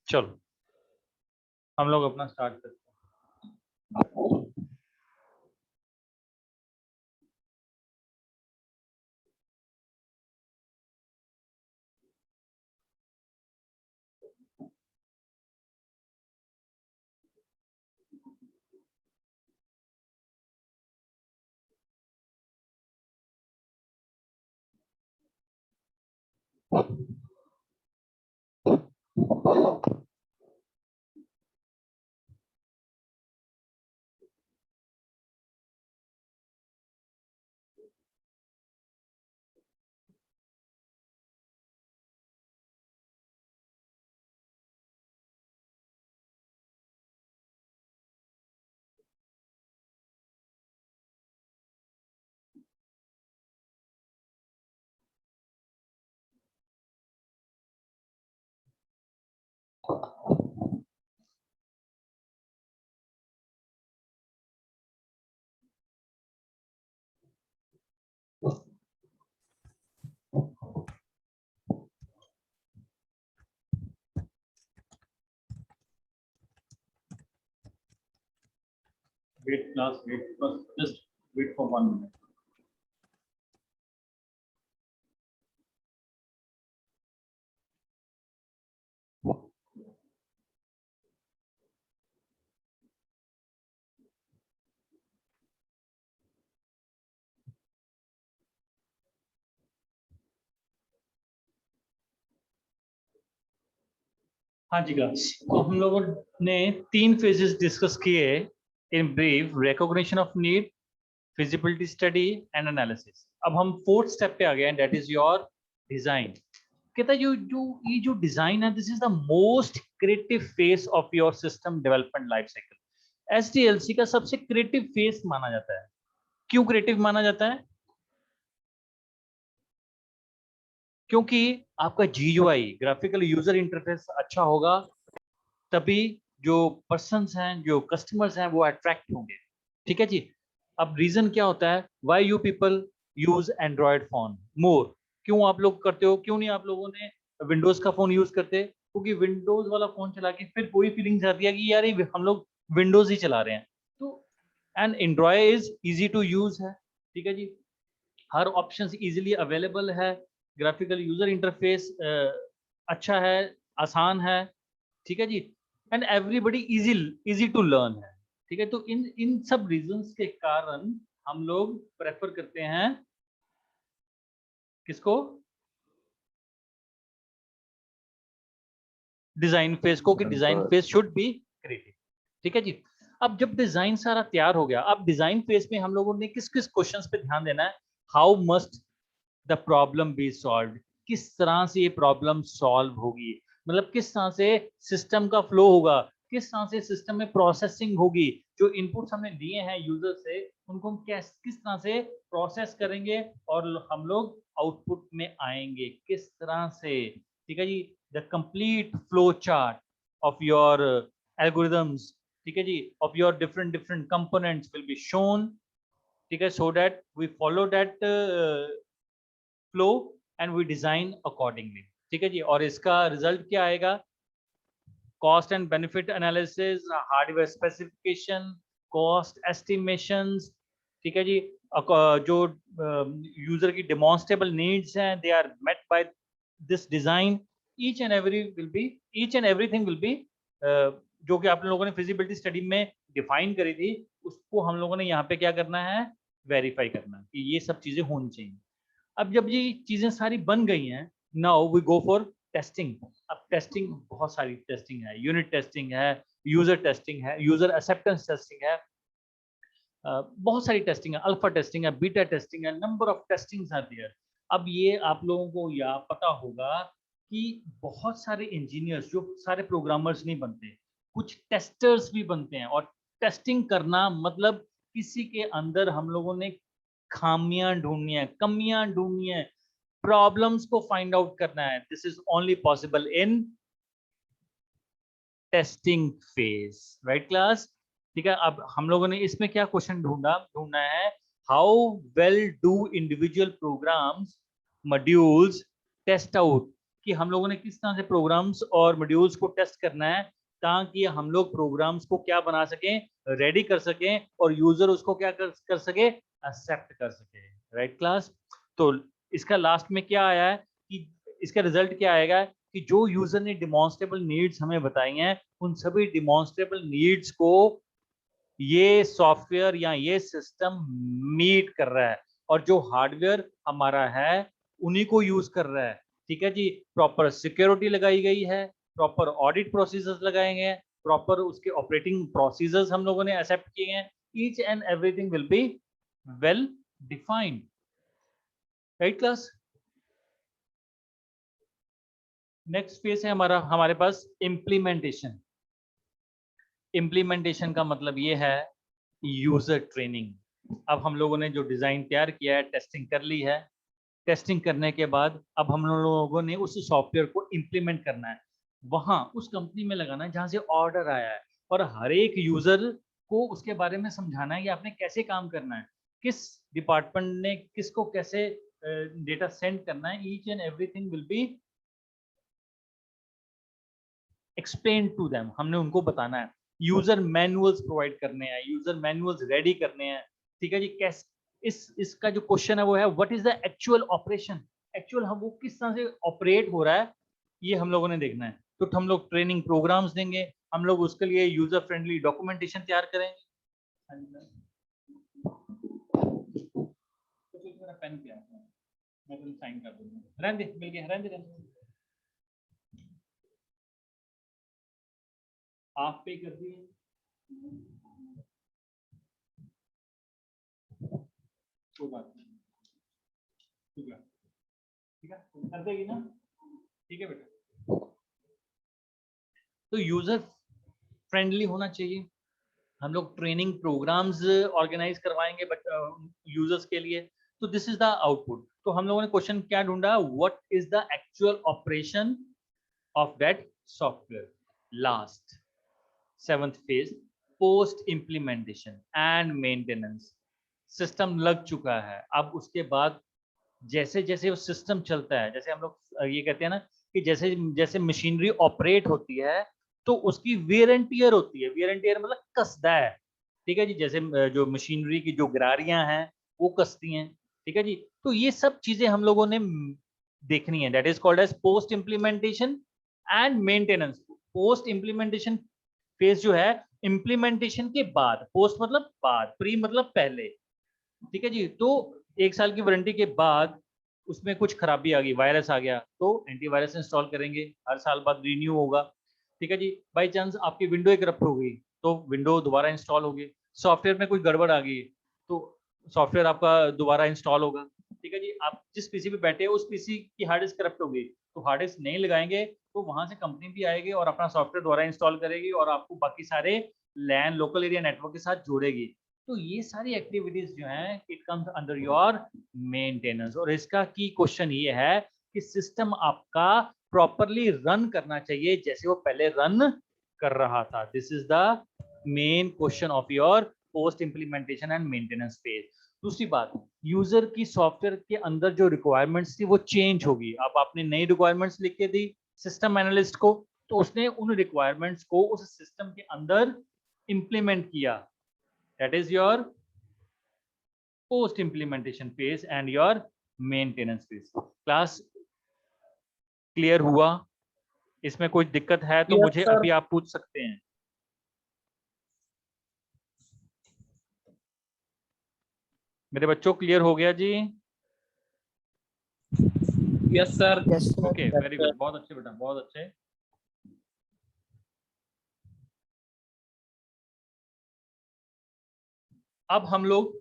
चलो हम लोग अपना स्टार्ट करते हैं। Wait class, wait first, just wait for 1 minute. हाँ जी क्लास, तो हम लोगों ने 3 फेजेस डिस्कस किए in brief: recognition of need, feasibility study and analysis. अब हम 4th स्टेप पे आ गए हैं, दैट इज योर डिजाइन। कहता है ये जो डिजाइन है, this is the most creative phase of your system development life cycle. SDLC का सबसे क्रिएटिव फेज माना जाता है। क्यों क्रिएटिव माना जाता है? क्योंकि आपका जीयूआई, ग्राफिकल यूजर इंटरफेस अच्छा होगा, तभी जो पर्सन्स हैं, जो कस्टमर्स हैं, वो अट्रैक्ट होंगे। ठीक है जी। अब रीजन क्या होता है, why you people use Android phone more? क्यों आप लोग करते हो? क्यों नहीं आप लोगों ने विंडोज का फोन यूज करते? क्योंकि विंडोज वाला फोन चला के फिर कोई फीलिंग्स आती है कि यार ये हम लोग विंडोज ही चला रहे हैं। तो and Android is easy to use है। ठीक है जी। हर ऑप्शन इजीली अवेलेबल है, ग्राफिकल यूजर इंटरफेस अच्छा है, आसान है। ठीक है जी। And everybody easy easy to learn है। ठीक है। तो इन इन सब रीजंस के कारण हम लोग प्रेफर करते हैं किसको? डिजाइन फेज को, कि design phase should be creative. ठीक है जी। अब जब डिजाइन सारा तैयार हो गया, अब डिजाइन फेज में हम लोगों ने किस किस क्वेश्चंस पे ध्यान देना है? How must the problem be solve? किस तरह से ये प्रॉब्लम सॉल्व होगी, मतलब किस तरह से सिस्टम का फ्लो होगा, किस तरह से सिस्टम में प्रोसेसिंग होगी। जो इनपुट्स हमने लिए हैं यूजर से, उनको हम किस तरह से प्रोसेस करेंगे और हम लोग आउटपुट में आएंगे किस तरह से। ठीक है जी। The complete flow chart of your algorithms, ठीक है जी, of your different different components will be shown. ठीक है, so that we follow that flow and we design accordingly. ठीक है जी। और इसका रिजल्ट क्या आएगा? Cost and benefit analysis, hardware specification, cost estimations. ठीक है जी। जो यूजर की डेमोन्स्ट्रेबल नीड्स हैं, they are met by this design. Each and everything will B, जो कि आप लोगों ने फिजिबिलिटी स्टडी में डिफाइन करी थी, उसको हम लोगों ने यहाँ पे क्या करना है? वेरीफाई करना कि ये सब चीजें होनी चाहिए। अब जब ये चीजें सारी बन गई हैं, now we go for testing. अब टेस्टिंग, बहुत सारी टेस्टिंग है, यूनिट टेस्टिंग है, यूजर टेस्टिंग है, यूजर एक्सेप्टेंस टेस्टिंग है, बहुत सारी टेस्टिंग है, अल्फा टेस्टिंग है, बीटा टेस्टिंग है, number of testings are there. अब ये आप लोगों को या पता होगा कि बहुत सारे इंजीनियर्स, जो सारे प्रोग्रामर्स नहीं बनते, कुछ टेस्टर्स भी बनते हैं। और टेस्टिंग करना मतलब किसी के अंदर हम लोगों ने खामियां ढूंढनी है, कमियां ढूंढनी है, प्रॉब्लम्स को फाइंड आउट करना है। This is only possible in testing phase, right class? ठीक है। अब हम लोगों ने इसमें क्या क्वेश्चन ढूंढना है? How well do individual programs modules test out? कि हम लोगों ने किस तरह से प्रोग्राम्स और मॉड्यूल्स को टेस्ट करना है ताकि हम लोग प्रोग्राम्स को क्या बना सकें, रेडी कर सकें और यूजर उसको क्या कर सके, एक्सेप्ट कर सके। Right class? तो इसका लास्ट में क्या आया है कि इसका रिजल्ट क्या आएगा कि जो यूजर ने डिमॉन्स्ट्रेबल नीड्स हमें बताई हैं उन सभी डिमॉन्स्ट्रेबल नीड्स को ये सॉफ्टवेयर या ये सिस्टम मीट कर रहा है और जो हार्डवेयर हमारा है उन्हीं को यूज कर रहा है। ठीक है जी, प्रॉपर सिक्योरिटी लगाई गई है, प्रॉपर ऑडिट प्रोसीजर्स लगाए गए हैं, प्रॉपर उसके ऑपरेटिंग प्रोसीजर्स हम लोगों ने एक्सेप्ट किए हैं। Each and everything will be well defined. Right class? Next phase है हमारे पास इम्प्लीमेंटेशन। इम्प्लीमेंटेशन का मतलब ये है यूजर ट्रेनिंग। अब हम लोगों ने जो डिजाइन तैयार किया है, टेस्टिंग कर ली है, टेस्टिंग करने के बाद अब हम लोगों ने उस सॉफ्टवेयर को इम्प्लीमेंट करना है, वहां उस कंपनी में लगाना है जहां से ऑर्डर आया है और हर एक यूजर को उसके बारे में समझाना है कि आपने कैसे काम करना है, किस डिपार्टमेंट ने किसको कैसे डेटा सेंड करना है। Each and everything will be explain to them, हमने उनको बताना है। यूजर मैनुअल्स प्रोवाइड करने हैं, यूजर मैनुअल्स रेडी करने हैं। ठीक है जी, कैसे इसका जो क्वेश्चन है वो है what is the actual operation, actual हम वो किस तरह से ऑपरेट हो रहा है ये हम लोगों ने देखना है। तो हम लोग ट्रेनिंग प्रोग्राम्स देंगे, हम लोग उसके लिए यूजर फ्रेंडली डॉक्यूमेंटेशन तैयार करेंगे। मेरा पेन क्या है, मैं तो साइन कर दूंगा, रहने दे, मिल गया, रहने दे। आप पे कर दिए, कोई बात नहीं, ठीक है, ठीक है, कर देगी ना, ठीक है बेटा। तो यूजर फ्रेंडली होना चाहिए। हम लोग ट्रेनिंग प्रोग्राम्स ऑर्गेनाइज करवाएंगे बट यूजर्स के लिए। तो दिस इज द आउटपुट। तो हम लोगों ने क्वेश्चन क्या ढूंढा, what is the actual operation of that software. Last 7th phase, post implementation and maintenance. System लग चुका है, अब उसके बाद जैसे जैसे वो सिस्टम चलता है, जैसे हम लोग ये कहते हैं ना कि जैसे जैसे मशीनरी ऑपरेट होती है तो उसकी वेयर एंड टियर होती है। वेयर एंड टियर मतलब कसदा है। ठीक है जी, जैसे जो मशीनरी की जो गिरारियां हैं वो कसती हैं। ठीक है जी, तो ये सब चीजें हम लोगों ने देखनी है। That is called as post implementation and maintenance. Post implementation phase जो है इम्प्लीमेंटेशन के बाद, पोस्ट मतलब बाद, प्री मतलब पहले। ठीक है जी, तो 1 साल की वारंटी के बाद उसमें कुछ खराबी आ गई, वायरस आ गया, तो एंटीवायरस इंस्टॉल करेंगे, हर साल बाद रिन्यू होगा। ठीक है जी, बाई चांस आपकी विंडो करप्ट हो गई तो विंडो दोबारा इंस्टॉल होगी। सॉफ्टवेयर में कोई गड़बड़ आ गई तो सॉफ्टवेयर आपका दोबारा इंस्टॉल होगा। ठीक है जी, आप जिस पीसी पे बैठे हो उस पीसी की हार्ड डिस्क करप्ट हो गई तो हार्ड डिस्क नहीं लगाएंगे तो वहां से कंपनी भी आएगी और अपना सॉफ्टवेयर दोबारा इंस्टॉल करेगी और आपको बाकी सारे लैन लोकल एरिया नेटवर्क के साथ जोड़ेगी। तो ये सारी एक्टिविटीज जो हैं it comes under your maintenance. और इसका की क्वेश्चन ये है कि सिस्टम आपका प्रॉपरली रन करना चाहिए जैसे वो पहले रन कर रहा था। This is the main question of your post implementation and maintenance phase. दूसरी बात, यूजर की सॉफ्टवेयर के अंदर जो रिक्वायरमेंट्स थी वो चेंज होगी। अब आपने नई रिक्वायरमेंट्स लिख के दी सिस्टम एनालिस्ट को तो उसने उन रिक्वायरमेंट्स को उस सिस्टम के अंदर इंप्लीमेंट किया। That is your post implementation phase and your maintenance phase. Class clear हुआ? इसमें कोई दिक्कत है तो Yes, मुझे sir. अभी आप पूछ सकते हैं। मेरे बच्चों क्लियर हो गया जी? Yes, sir. Yes, sir. Okay, very good, बहुत अच्छे बेटा, बहुत अच्छे। अब हम लोग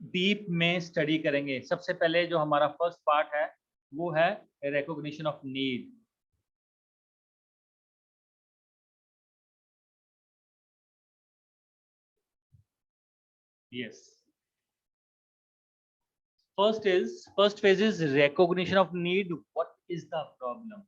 डीप में स्टडी करेंगे। सबसे पहले जो हमारा फर्स्ट पार्ट है वो है recognition of need. Yes, first phase is recognition of need. What is the problem?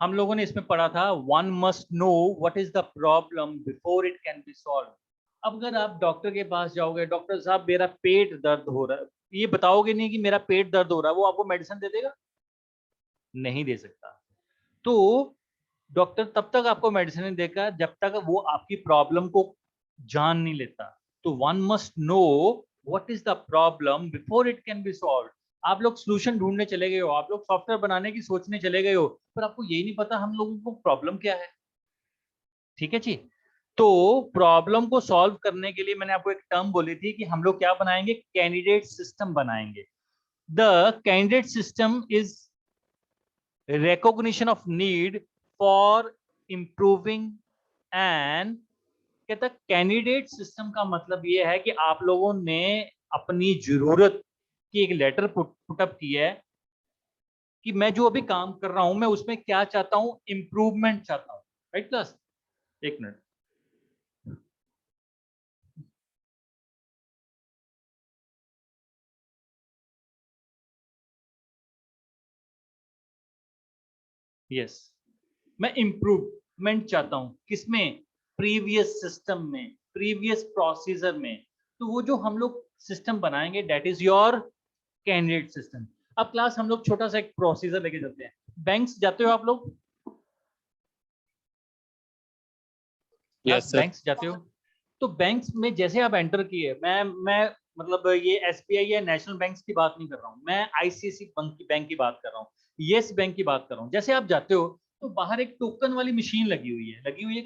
हम लोगों ने इसमें पढ़ा था one must know what is the problem before it can be solved. अब अगर आप डॉक्टर के पास जाओगे, डॉक्टर साहब मेरा पेट दर्द हो रहा है, ये बताओगे नहीं कि मेरा पेट दर्द हो रहा है, वो आपको मेडिसिन दे देगा? नहीं दे सकता। तो डॉक्टर तब तक आपको मेडिसिन देगा जब तक वो आपकी प्रॉब्लम को जान नहीं लेता। तो one must know what is the problem before it can be solve. आप लोग सोल्यूशन ढूंढने चले गए हो, आप लोग सॉफ्टवेयर बनाने की सोचने चले गए हो, पर आपको यही नहीं पता हम लोगों को प्रॉब्लम क्या है। ठीक है जी। तो प्रॉब्लम को सॉल्व करने के लिए मैंने आपको एक टर्म बोली थी कि हम लोग क्या बनाएंगे, कैंडिडेट सिस्टम बनाएंगे। The candidate system is recognition of need for improving and कहता कैंडिडेट सिस्टम का मतलब ये है कि आप लोगों ने अपनी जरूरत की एक लेटर पुटअप की है कि मैं जो अभी काम कर रहा हूं मैं उसमें क्या चाहता हूं, इंप्रूवमेंट चाहता हूं। राइट क्लास, एक मिनट। यस, मैं इंप्रूवमेंट चाहता हूं किसमें, प्रीवियस सिस्टम में, प्रीवियस प्रोसीजर में। तो वो जो हम लोग सिस्टम बनाएंगे that is your candidate system. अब क्लास हम लोग छोटा सा एक प्रोसीजर लेके चलते हैं। बैंक्स जाते हो आप लोग? Yes sir. बैंक्स जाते हो? तो बैंक्स में जैसे आप एंटर किए, मैं मतलब ये एसबीआई या नेशनल बैंक्स की बात नहीं कर रहा हूँ, मैं आईसीआईसी बैंक की बात कर रहा हूँ, येस बैंक की बात कर रहा हूँ। जैसे आप जाते हो तो बाहर एक टोकन वाली मशीन लगी हुई है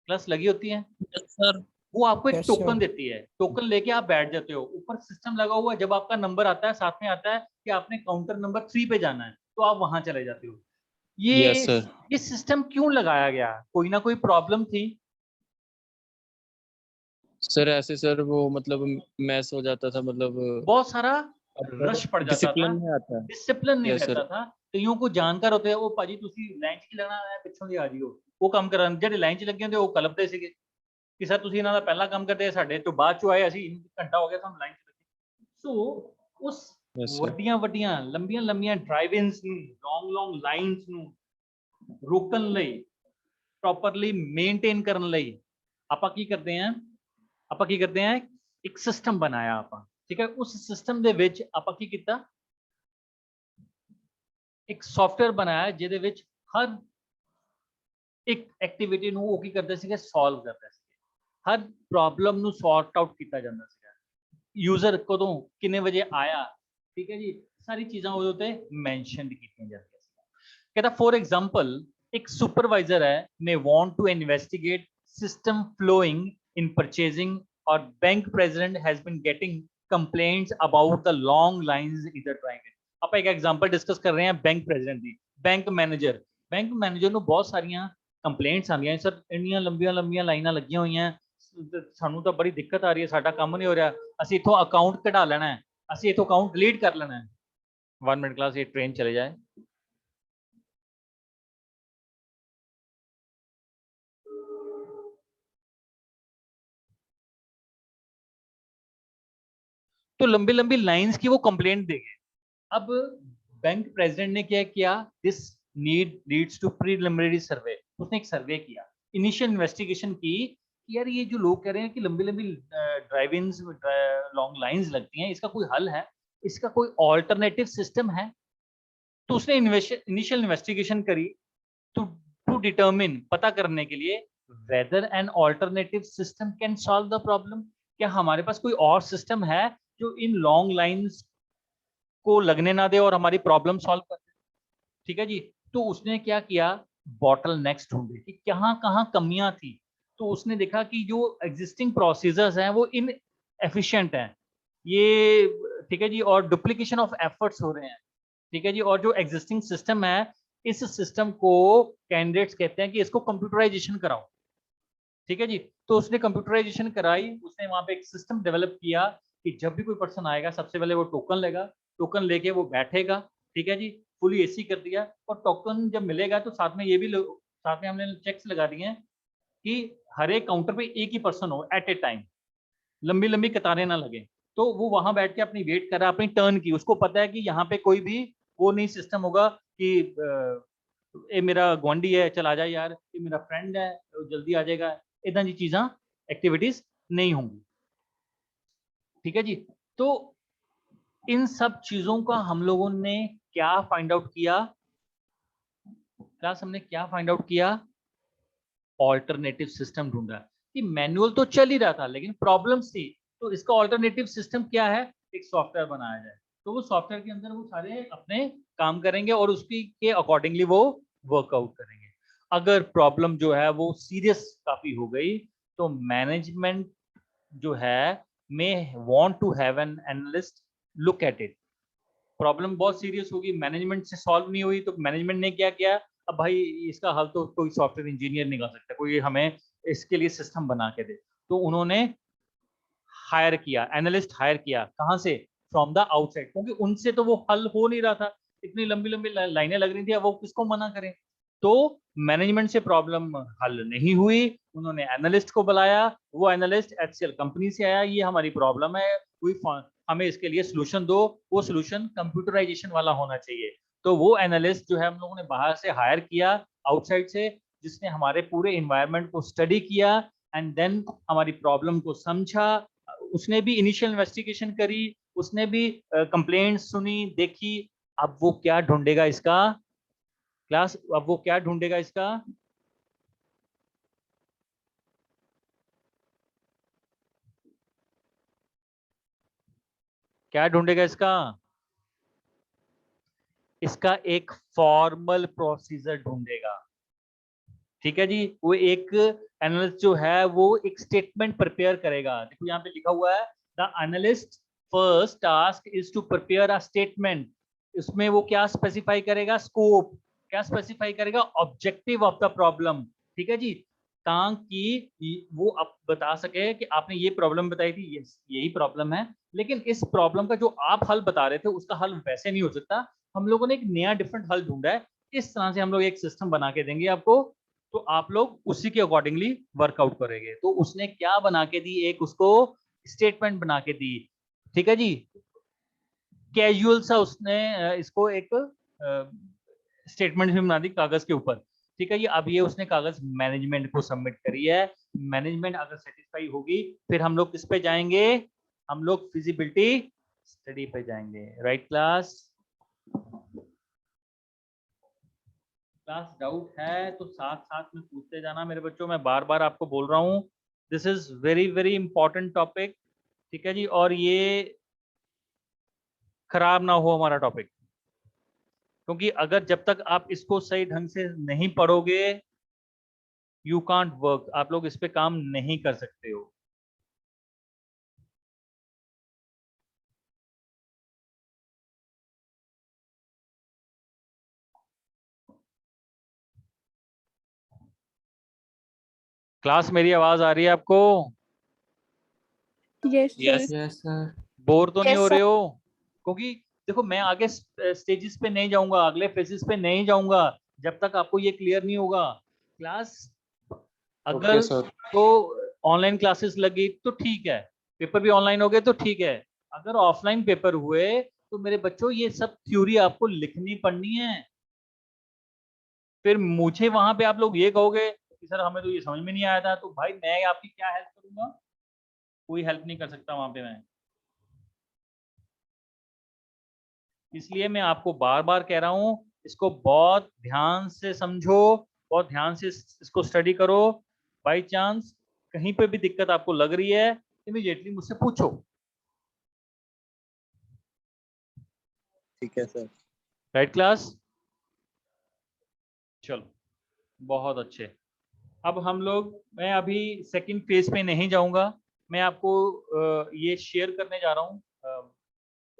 क्लास, लगी होती है। Yes, sir. वो आपको एक Yes, टोकन sir. देती है, टोकन लेके आप बैठ जाते हो। ऊपर सिस्टम लगा हुआ है, जब आपका नंबर आता है साथ में आता है कि आपने काउंटर नंबर 3 पे जाना है तो आप वहां चले जाते हो। Yes sir. ये सिस्टम क्यों लगाया गया? कोई ना कोई प्रॉब्लम थी। सर ऐसे सर वो मतलब मैस हो जाता था, मतलब बहुत सारा रश पड़ जाता था, डिसिप्लिन में आता है। डिसिप्लिन नहीं यस रहता सर। था। कईयों को जानकार होते हैं, वो भाजी ਤੁਸੀਂ ਲਾਈਨ 'ਚ ਲੱਗਣਾ ਹੈ ਪਿੱਛੋਂ ਦੀ ਆ ਜਿਓ, ਉਹ ਕੰਮ ਕਰਨ। ਜਿਹੜੇ ਲਾਈਨ 'ਚ ਲੱਗੇ ਹੁੰਦੇ ਉਹ ਕਲਪਦੇ ਸੀਗੇ ਕਿ ਸਰ ਤੁਸੀਂ ਇਹਨਾਂ ਦਾ ਪਹਿਲਾਂ ਕੰਮ ਕਰਦੇ, ਸਾਡੇ ਤੋਂ ਬਾਅਦ ਚੋਂ ਆਏ, ਅਸੀਂ ਘੰਟਾ ਹੋ ਗਿਆ ਸਾਨੂੰ ਲਾਈਨ 'ਚ ਲੱਗੇ। ਸੋ ਉਸ यस सर। ਵੱਡੀਆਂ ਵੱਡੀਆਂ ਲੰਬੀਆਂ ਲੰਬੀਆਂ ਡਰਾਈਵ-ਇਨਸ ਨੂੰ, ਲੌਂਗ ਲਾਈਨਸ ਨੂੰ ਰੋਕਣ ਲਈ, ਪ੍ਰੋਪਰਲੀ ਮੇਨਟੇਨ ਕਰਨ ਲਈ ਆਪਾਂ ਕੀ ਕਰਦੇ ਆਂ, ਇੱਕ ਸਿਸਟਮ ਬਣਾਇਆ ਆਪਾਂ। ਠੀਕ ਹੈ, ਉਸ ਸਿਸਟਮ ਦੇ ਵਿੱਚ ਆਪਾਂ ਕੀ ਕੀਤਾ, ਇੱਕ ਸੌਫਟਵੇਅਰ ਬਣਾਇਆ ਜਿਹਦੇ ਵਿੱਚ ਹਰ ਇੱਕ ਐਕਟੀਵਿਟੀ ਨੂੰ ਉਹ ਕੀ ਕਰਦੇ ਸੀਗੇ, ਸੋਲਵ ਕਰਦੇ ਸੀਗੇ। ਹਰ ਪ੍ਰੋਬਲਮ ਨੂੰ ਸੌਰਟ ਆਊਟ ਕੀਤਾ ਜਾਂਦਾ ਸੀਗਾ। ਯੂਜ਼ਰ ਕਦੋਂ ਕਿੰਨੇ ਵਜੇ ਆਇਆ, ਠੀਕ ਹੈ ਜੀ, ਸਾਰੀ ਚੀਜ਼ਾਂ ਉਹਦੇ ਉੱਤੇ ਮੈਂਸ਼ਨ ਕੀਤੀਆਂ ਜਾਂਦੀਆਂ ਸੀ। कहता फॉर एग्जांपल एक सुपरवाइजर है, may want to investigate system flowing in purchasing, or bank president has been getting complaints about the long lines either trying it। ਆਪਾਂ ਇੱਕ एग्जांपल डिस्कस कर रहे हैं बैंक president ਦੀ। बैंक मैनेजर ਨੂੰ ਬਹੁਤ ਸਾਰੀਆਂ ਕੰਪਲੇਂਟਸ ਆਉਂਦੀਆਂ, ਸਰ ਇੰਨੀਆਂ ਲੰਬੀਆਂ ਲਾਈਨਾਂ ਲੱਗੀਆਂ ਹੋਈਆਂ, ਸਾਨੂੰ ਤਾਂ ਬੜੀ ਦਿੱਕਤ ਆ ਰਹੀ ਹੈ, ਸਾਡਾ ਕੰਮ ਨਹੀਂ ਹੋ ਰਿਹਾ, ਅਸੀਂ ਇਥੋਂ ਅਕਾਊਂਟ ਕਢਾ ਲੈਣਾ ਹੈ, ਅਸੀਂ ਇਥੋਂ ਅਕਾਊਂਟ ਡਿਲੀਟ ਕਰ ਲੈਣਾ ਹੈ। 1 मिनट क्लास, ये ट्रेन चले जाए। तो लंबी लंबी लाइंस की वो कंप्लेंट देंगे। अब बैंक प्रेसिडेंट ने क्या किया, दिस लीड्स टू प्रीलिमिनरी सर्वे। उसने एक सर्वे किया, इनिशियल इन्वेस्टिगेशन की कि यार ये जो लोग कह रहे हैं कि लंबी लंबी ड्राइव-इन्स, लॉन्ग लाइंस लगती हैं, इसका कोई हल है, इसका कोई ऑल्टरनेटिव सिस्टम है? तो उसने इनिशियल इन्वेस्टिगेशन करी टू डिटरमिन, पता करने के लिए whether an alternative system can solve the problem. क्या हमारे पास कोई और सिस्टम है जो इन लॉन्ग लाइंस को लगने ना दे और हमारी प्रॉब्लम सॉल्व कर दे? ठीक है जी। तो उसने क्या किया, बॉटल नेक्स्ट ढूंढे कि कहाँ कमियां थी। तो उसने देखा कि जो एग्जिस्टिंग प्रोसीजर्स हैं वो इन एफिशिएंट हैं, ये ठीक है जी, और डुप्लीकेशन ऑफ एफर्ट्स हो रहे हैं। ठीक है जी, और जो एग्जिस्टिंग सिस्टम है, इस सिस्टम को कैंडिडेट्स कहते हैं कि इसको कंप्यूटराइजेशन कराओ। ठीक है जी। तो उसने कंप्यूटराइजेशन कराई, उसने वहां पे एक सिस्टम डेवलप किया कि जब भी कोई पर्सन आएगा सबसे पहले वो टोकन लेगा, टोकन लेके वो बैठेगा। ठीक है जी, फुली एसी कर दिया, और टोकन जब मिलेगा तो साथ में ये भी साथ में हमने चेक्स लगा दिए हैं कि हर एक काउंटर पे एक ही पर्सन हो एट ए टाइम, लंबी लंबी कतारें ना लगे। तो वो वहां बैठ के अपनी वेट कर रहा है अपनी टर्न की, उसको पता है कि यहाँ पे कोई भी वो नहीं सिस्टम होगा कि ये मेरा गुआंढी है चल आ जा यार, ये मेरा फ्रेंड है जल्दी आ जाएगा, इदा दी चीज़ां एक्टिविटीज नहीं होंगी। ठीक है जी। तो इन सब चीजों का हम लोगों ने क्या फाइंड आउट किया क्लास, हमने क्या फाइंड आउट किया? ऑल्टरनेटिव सिस्टम ढूंढा कि मैनुअल तो चल ही रहा था लेकिन प्रॉब्लम्स थी, तो इसका ऑल्टरनेटिव सिस्टम क्या है? एक सॉफ्टवेयर बनाया जाए, तो वो सॉफ्टवेयर के अंदर वो सारे अपने काम करेंगे और उसकी के अकॉर्डिंगली वो वर्कआउट करेंगे। अगर प्रॉब्लम जो है वो सीरियस काफी हो गई तो मैनेजमेंट जो है may want to have an analyst look at it. Problem बहुत सीरियस होगी, मैनेजमेंट से सॉल्व नहीं हुई, तो मैनेजमेंट ने क्या किया? अब भाई इसका हल तो कोई सॉफ्टवेयर इंजीनियर निकाल सकता है, कोई हमें इसके लिए सिस्टम बना के दे। तो उन्होंने हायर किया, एनालिस्ट हायर किया, कहाँ से? फ्रॉम द आउटसाइड, क्योंकि उनसे तो वो हल हो नहीं रहा था, इतनी लंबी लंबी लाइनें लग रही थी, अब वो किसको मना करें। तो मैनेजमेंट से प्रॉब्लम हल नहीं हुई, उन्होंने एनालिस्ट को बुलाया, वो एनालिस्ट एचसीएल कंपनी से आया, ये हमारी प्रॉब्लम है, हमें इसके लिए सोल्यूशन दो। वो सोल्यूशन कंप्यूटराइजेशन वाला होना चाहिए। तो वो एनालिस्ट जो है हम लोगों ने बाहर से हायर किया, आउटसाइड से, जिसने हमारे पूरे इन्वायरमेंट को स्टडी किया एंड देन हमारी प्रॉब्लम को समझा। उसने भी इनिशियल इन्वेस्टिगेशन करी, उसने भी कंप्लेंट सुनी, देखी। अब वो क्या ढूंढेगा इसका क्लास? अब वो क्या ढूंढेगा इसका? क्या ढूंढेगा इसका? इसका एक फॉर्मल प्रोसीजर ढूंढेगा। ठीक है जी, वो एक एनालिस्ट जो है वो एक स्टेटमेंट प्रिपेयर करेगा। देखो यहाँ पे लिखा हुआ है, the analyst first task is to prepare a statement. इसमें वो क्या स्पेसिफाई करेगा? स्कोप। क्या स्पेसिफाई करेगा? Objective of the problem. ठीक है जी, ताकि वो अब बता सके कि आपने ये प्रॉब्लम बताई थी, यही प्रॉब्लम है, लेकिन इस प्रॉब्लम का जो आप हल बता रहे थे उसका हल वैसे नहीं हो सकता, हम लोगों ने एक नया डिफरेंट हल ढूंढा है, इस तरह से हम लोग एक सिस्टम बना के देंगे आपको, तो आप लोग उसी के अकॉर्डिंगली वर्कआउट करेंगे। तो उसने क्या बना के दी? एक उसको स्टेटमेंट बना के दी। ठीक है जी, कैजुअल सा उसने इसको एक स्टेटमेंट भी बना दी कागज के ऊपर। ठीक है, ये अब ये उसने कागज मैनेजमेंट को सबमिट करी है। मैनेजमेंट अगर सेटिस्फाई होगी फिर हम लोग किस पे जाएंगे? हम लोग फिजिबिलिटी स्टडी पे जाएंगे। Right class? क्लास डाउट है तो साथ साथ में पूछते जाना मेरे बच्चों, मैं बार बार आपको बोल रहा हूँ, this is very very important topic. ठीक है जी, और ये खराब ना हो हमारा टॉपिक, क्योंकि अगर जब तक आप इसको सही ढंग से नहीं पढ़ोगे, यू कांट वर्क, आप लोग इस पे काम नहीं कर सकते हो। क्लास मेरी आवाज आ रही है आपको? Yes, sir. Yes. Yes, sir. Bore तो नहीं Yes, हो sir. रहे हो? क्योंकि देखो मैं आगे स्टेजेस पे नहीं जाऊंगा, अगले फेजेस पे नहीं जाऊंगा जब तक आपको ये क्लियर नहीं होगा। क्लास ओके अगर सर। तो ऑनलाइन क्लासेस लगी तो ठीक है, पेपर भी ऑनलाइन हो गए तो ठीक है। अगर ऑफलाइन पेपर हुए तो मेरे बच्चों ये सब थ्योरी आपको लिखनी पड़नी है। फिर मुझे वहां पे आप लोग ये कहोगे कि सर हमें तो ये समझ में नहीं आया था, तो भाई मैं आपकी क्या हेल्प करूंगा? कोई हेल्प नहीं कर सकता वहां पे मैं। इसलिए मैं आपको बार बार कह रहा हूं, इसको बहुत ध्यान से समझो, बहुत ध्यान से इसको स्टडी करो। बाई चांस कहीं पे भी दिक्कत आपको लग रही है, इमीडिएटली मुझसे पूछो। ठीक है सर। Right class? चलो, बहुत अच्छे। अब हम लोग, मैं अभी सेकंड फेज पे नहीं जाऊंगा, मैं आपको ये शेयर करने जा रहा हूँ।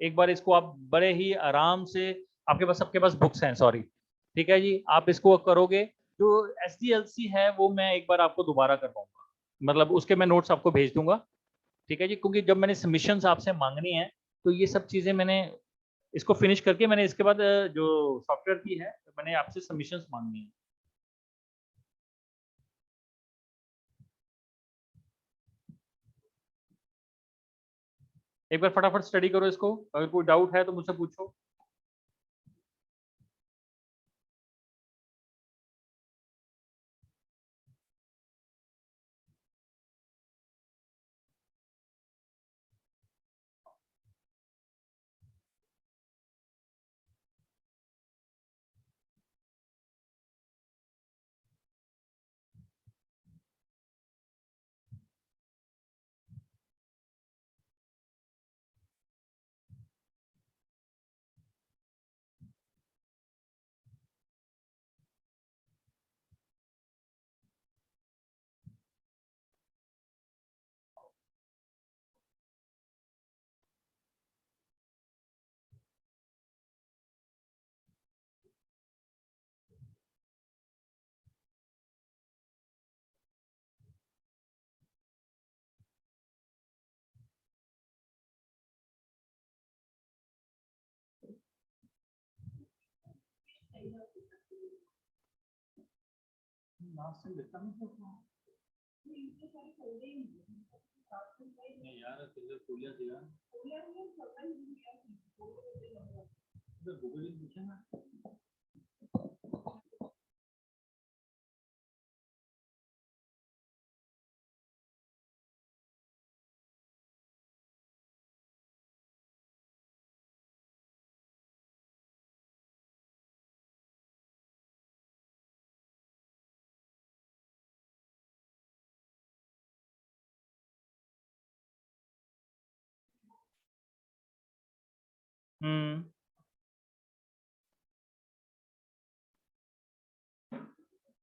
एक बार इसको आप बड़े ही आराम से, आपके पास सबके पास बुक्स हैं, सॉरी, ठीक है जी, आप इसको करोगे। जो SDLC है वो मैं एक बार आपको दोबारा करवाऊंगा, मतलब उसके मैं नोट्स आपको भेज दूंगा। ठीक है जी, क्योंकि जब मैंने सबमिशंस आपसे मांगनी है तो ये सब चीज़ें मैंने इसको फिनिश करके मैंने इसके बाद जो सॉफ्टवेयर की है मैंने आपसे सबमिशंस मांगनी है। एक बार फटाफट स्टडी करो इसको, अगर कोई डाउट है तो मुझसे पूछो।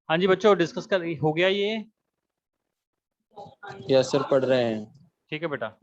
हाँ जी बच्चों, डिस्कस कर हो गया ये? यस सर, पढ़ रहे हैं। ठीक है बेटा।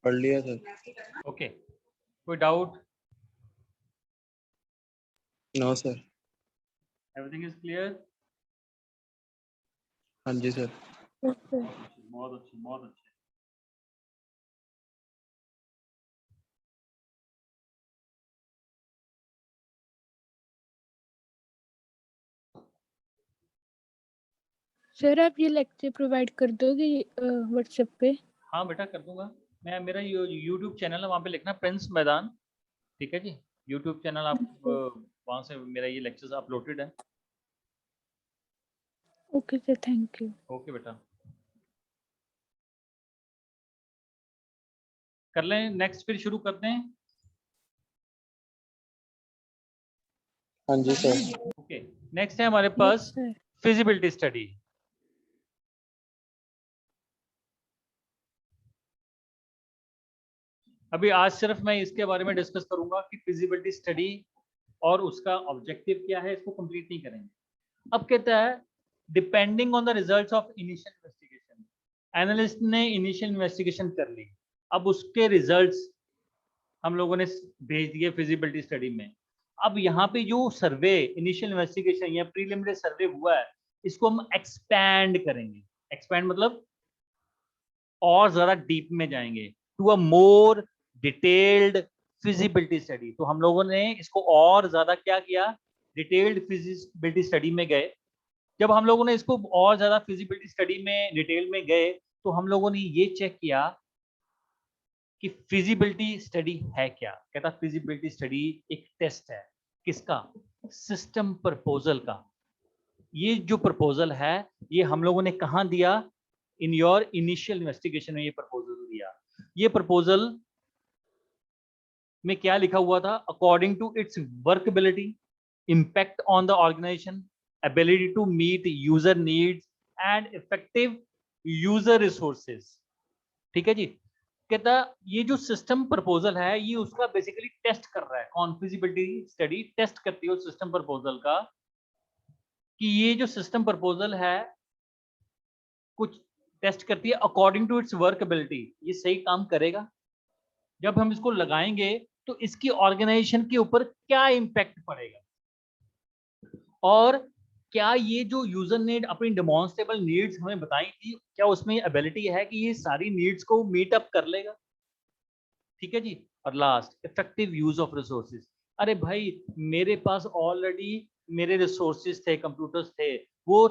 पढ़ लिया सर। ओके, कोई doubt? No sir. Everything is clear? हाँ जी सर। बहुत अच्छे, बहुत अच्छे। सर आप ये लेक्चर प्रोवाइड कर दोगे व्हाट्सएप पे? हाँ बेटा कर दूंगा मैं। मेरा यूट्यूब चैनल है, वहाँ पे लिखना प्रिंस मैदान, ठीक है जी। यूट्यूब चैनल आप वहाँ से मेरा ये लेक्चर्स अपलोडेड है। Okay sir, thank you. Okay बेटा, कर लें नेक्स्ट, फिर शुरू करते हैं। हाँ जी सर। ओके, नेक्स्ट है हमारे पास सर फिजिबिलिटी स्टडी। अभी आज सिर्फ मैं इसके बारे में डिस्कस करूंगा कि फिजिबिलिटी स्टडी और उसका ऑब्जेक्टिव क्या है, इसको कंप्लीट नहीं करेंगे। अब कहता है depending on the results of initial investigation, analyst ने इनिशियल इन्वेस्टिगेशन कर ली, अब उसके रिजल्ट्स हम लोगों ने भेज दिए फिजिबिलिटी स्टडी में। अब यहाँ पे जो सर्वे इनिशियल इन्वेस्टिगेशन या प्रीलिमिनरी सर्वे हुआ है, इसको हम एक्सपैंड करेंगे। एक्सपैंड मतलब और ज्यादा डीप में जाएंगे, to a more detailed feasibility study. तो हम लोगों ने इसको और ज्यादा क्या किया, डिटेल्ड फिजिबिलिटी स्टडी में गए। जब हम लोगों ने इसको और ज्यादा फिजिबिलिटी स्टडी में डिटेल में गए, तो हम लोगों ने ये चेक किया कि फिजिबिलिटी स्टडी है क्या। कहता फिजिबिलिटी स्टडी एक टेस्ट है, किसका? सिस्टम प्रपोजल का। ये जो प्रपोजल है, ये हम लोगों ने कहाँ दिया? इन योर इनिशियल इन्वेस्टिगेशन में ये प्रपोजल दिया। ये प्रपोजल में क्या लिखा हुआ था? According to its workability, impact on the organisation, ability to meet user needs and effective user resources. ठीक है जी। कहता ये जो सिस्टम प्रपोजल है, ये उसका बेसिकली टेस्ट कर रहा है। कौन? फिजिबिलिटी स्टडी टेस्ट करती है उस सिस्टम प्रपोजल का, कि ये जो सिस्टम प्रपोजल है कुछ टेस्ट करती है अकॉर्डिंग टू इट्स वर्कबिलिटी, ये सही काम करेगा। जब हम इसको लगाएंगे तो इसकी ऑर्गेनाइजेशन के ऊपर क्या इम्पैक्ट पड़ेगा, और क्या ये जो यूजर ने अपनी डेमोन्स्ट्रेबल नीड्स हमें बताई थी, क्या उसमें एबिलिटी है कि ये सारी नीड्स को मीट अप कर लेगा। ठीक है जी। और last, effective use of resources. अरे भाई, मेरे पास ऑलरेडी मेरे रिसोर्सेज थे, कंप्यूटर्स थे, वो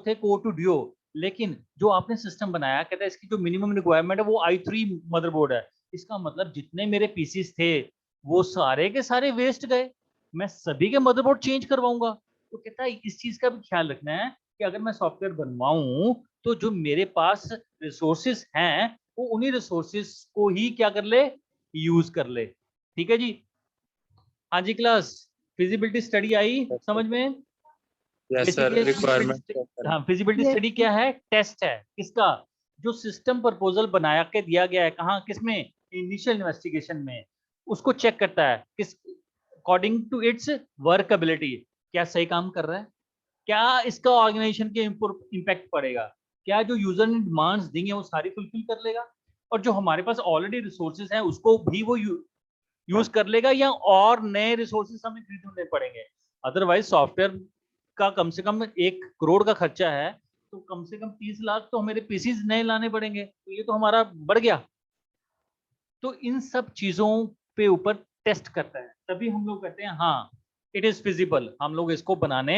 थे कोर टू डियो, लेकिन जो आपने सिस्टम बनाया, कहता है इसकी जो मिनिमम रिक्वायरमेंट है वो i3 मदरबोर्ड है, इसका मतलब जितने मेरे पीसीस थे वो सारे के सारे वेस्ट गए, मैं सभी के मदरबोर्ड चेंज करवाऊंगा। तो कहता है इस चीज का भी ख्याल रखना है कि अगर मैं सॉफ्टवेयर बनवाऊं तो जो मेरे पास रिसोर्सेज हैं वो उन्हीं रिसोर्सेज को ही क्या कर ले, यूज कर ले। ठीक है जी। हाँ जी क्लास, फिजिबिलिटी स्टडी आई समझ में? Yes sir, requirement. हाँ, फिजिबिलिटी स्टडी क्या है? टेस्ट है किसका? जो सिस्टम प्रपोजल बना के दिया गया है, कहाँ किसमें? इनिशियल इन्वेस्टिगेशन में। उसको चेक करता है किस अकॉर्डिंग टू इट्स वर्कएबिलिटी, क्या सही काम कर रहा है, क्या इसका ऑर्गेनाइजेशन के इम्पैक्ट पड़ेगा, क्या जो यूजर ने डिमांड्स दी हैं वो सारी फुलफिल कर लेगा, और जो हमारे पास ऑलरेडी रिसोर्सेज हैं उसको भी वो यूज कर लेगा, या और नए रिसोर्सेज हमें खरीदने पड़ेंगे। अदरवाइज सॉफ्टवेयर का कम से कम 1 करोड़ का खर्चा है, तो कम से कम 30 लाख तो हमारे पीसीज नए लाने पड़ेंगे, तो ये तो हमारा बढ़ गया। तो इन सब चीजों पे ऊपर टेस्ट करता है, तभी हम लोग कहते हैं हाँ इट इज फिजिबल, हम लोग इसको बनाने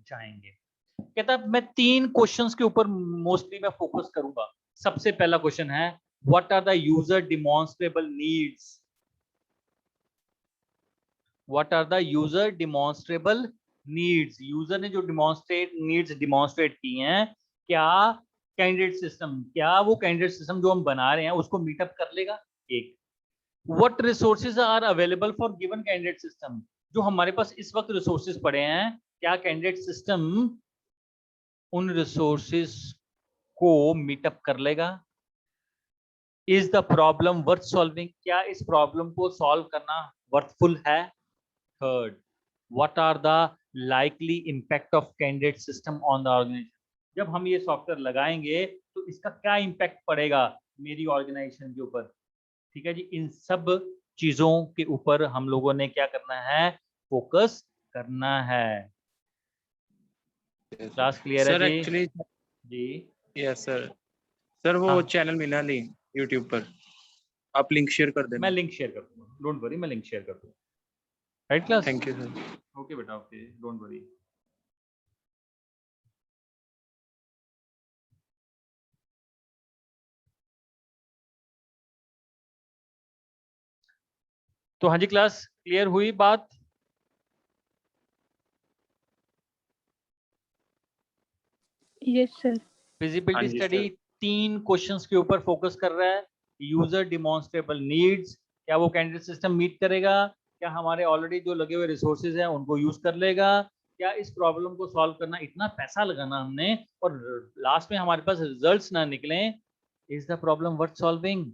जाएंगे। कहता है मैं 3 क्वेश्चंस के ऊपर मोस्टली मैं फोकस करूंगा। सबसे पहला क्वेश्चन है what are the user demonstrable needs. What are the user demonstrable needs, user ने जो नीड्स डिमॉन्स्ट्रेट की हैं, क्या कैंडिडेट सिस्टम, क्या वो कैंडिडेट सिस्टम जो हम बना रहे हैं उसको मीटअप कर लेगा? एक, what resources are available for given candidate system, जो हमारे पास इस वक्त रिसोर्सेज पड़े हैं, क्या कैंडिडेट सिस्टम उन रिसोर्सेज को मीटअप कर लेगा? Is the problem worth solving, क्या इस प्रॉब्लम को सॉल्व करना वर्थफुल है? Third, what are the likely impact of candidate system on the organization, जब हम ये सॉफ्टवेयर लगाएंगे तो इसका क्या इम्पैक्ट पड़ेगा मेरी ऑर्गेनाइजेशन के ऊपर। ठीक है जी, इन सब चीजों के ऊपर हम लोगों ने क्या करना है, फोकस करना है। क्लास क्लियर है सर जी? एक्चुअली, जी यस सर। सर वो हाँ, चैनल मिला नहीं यूट्यूब पर, आप लिंक शेयर कर मैं देना। लिंक शेयर कर दूंगा, डोंट वरी, मैं लिंक शेयर कर दूंगा। Right class? Thank you sir. Okay बेटा, ओके, डोंट वरी। तो हाँ जी क्लास, क्लियर हुई बात? Yes sir. हाँ फिजिबिलिटी जी स्टडी सर। 3 क्वेश्चंस के ऊपर फोकस कर रहा है। यूजर डिमॉन्स्ट्रेबल नीड्स, क्या वो कैंडिडेट सिस्टम मीट करेगा, क्या हमारे ऑलरेडी जो लगे हुए रिसोर्सेज हैं उनको यूज कर लेगा, क्या इस प्रॉब्लम को सॉल्व करना, इतना पैसा लगाना हमने और लास्ट में हमारे पास रिजल्ट्स ना निकले, is the problem worth solving.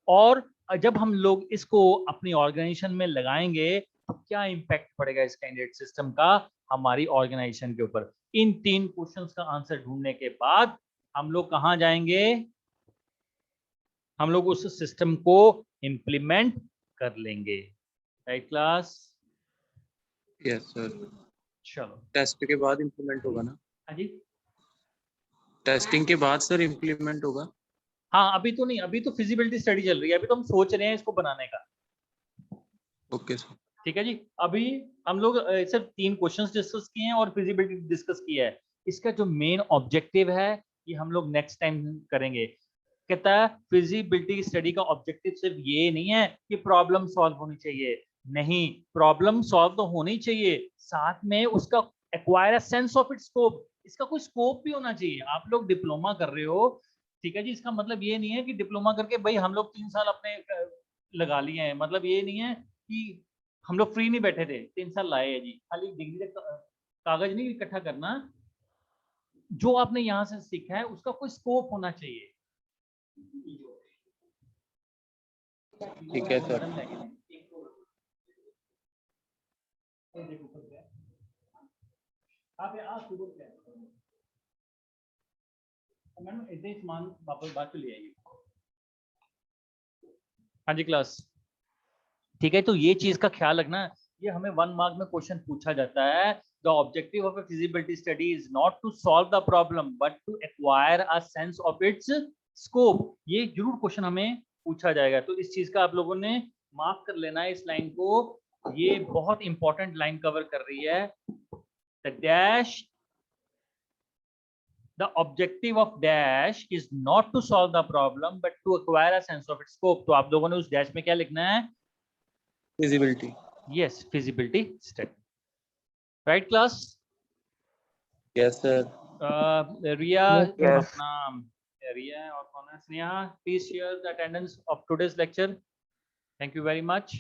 और जब हम लोग इसको अपनी ऑर्गेनाइजेशन में लगाएंगे तो क्या इम्पैक्ट पड़ेगा इस कैंडिडेट सिस्टम का हमारी ऑर्गेनाइजेशन के ऊपर। इन 3 क्वेश्चंस का आंसर ढूंढने के बाद हम लोग कहां जाएंगे, हम लोग उस सिस्टम को इंप्लीमेंट कर लेंगे। Right class? Yes sir. चलो। टेस्ट के बाद इम्प्लीमेंट होगा ना? हाँ जी, टेस्टिंग के बाद सर इम्प्लीमेंट होगा? हाँ अभी तो नहीं, अभी तो फिजिबिलिटी स्टडी चल रही है, अभी तो हम सोच रहे हैं इसको बनाने का। Okay sir. ठीक है जी। अभी हम लोग सिर्फ 3 क्वेश्चंस डिस्कस किए हैं और फिजिबिलिटी डिस्कस किया है। इसका जो मेन ऑब्जेक्टिव है ये हम लोग नेक्स्ट टाइम करेंगे। कहता है फिजिबिलिटी स्टडी का ऑब्जेक्टिव सिर्फ ये नहीं है कि प्रॉब्लम सॉल्व होनी चाहिए, नहीं, प्रॉब्लम सॉल्व तो होनी चाहिए, साथ में उसका acquire a sense of its scope, इसका कोई स्कोप भी होना चाहिए। आप लोग डिप्लोमा कर रहे हो, ठीक है जी, इसका मतलब ये नहीं है कि डिप्लोमा करके भाई हम लोग 3 साल अपने लगा लिए हैं, मतलब ये नहीं है कि हम लोग फ्री नहीं बैठे थे, 3 साल लाए हैं जी, खाली डिग्री का कागज नहीं इकट्ठा करना, जो आपने यहाँ से सीखा है उसका कोई स्कोप होना चाहिए। ठीक है सर। मैडम इतने सामान वापस बाद में ले आइए। हाँ जी क्लास, ठीक है, तो ये चीज का ख्याल रखना, ये हमें 1 मार्क में क्वेश्चन पूछा जाता है। The objective of a feasibility study is not to solve the problem but to acquire a sense of its scope, ये जरूर क्वेश्चन हमें पूछा जाएगा, तो इस चीज का आप लोगों ने मार्क कर लेना है इस लाइन को, ये बहुत इंपॉर्टेंट लाइन कवर कर रही है। The dash the objective of dash is not to solve the problem but to acquire a sense of its scope. तो आप लोगों ने उस dash में क्या लिखना है? feasibility. Yes, feasibility study. Right, class? Yes sir. Riya, Yes. अपना Riya और कौन है? Sneha, please share the attendance of today's lecture. Thank you very much.